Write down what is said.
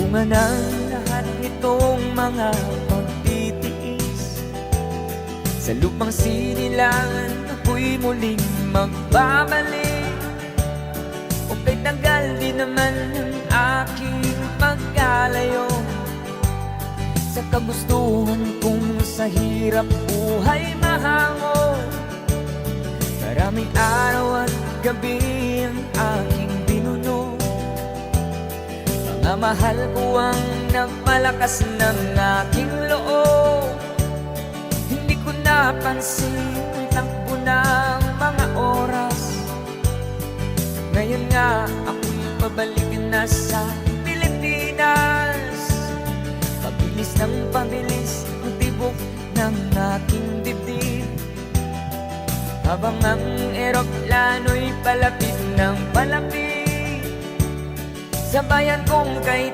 Bunga ng lahat nitong mga pagtitiis, sa lupang sinilangan ako'y muling magbabalik. O kay tagal di naman ang aking pagkalayo sa kagustuhan kong sa hirap buhay mahango. Maraming araw at gabi ang aking binuno, mga mahal ko ang nagpalakas ng aking loob. Hindi ko napansin ang takbo ng mga oras. Ngayon nga ako'y pabalik na sa Pilipinas. Pabilis ng pabilis ang tibok ng aking dibdib, habang ang eroplano'y palapit ng palapit sa bayan kong kay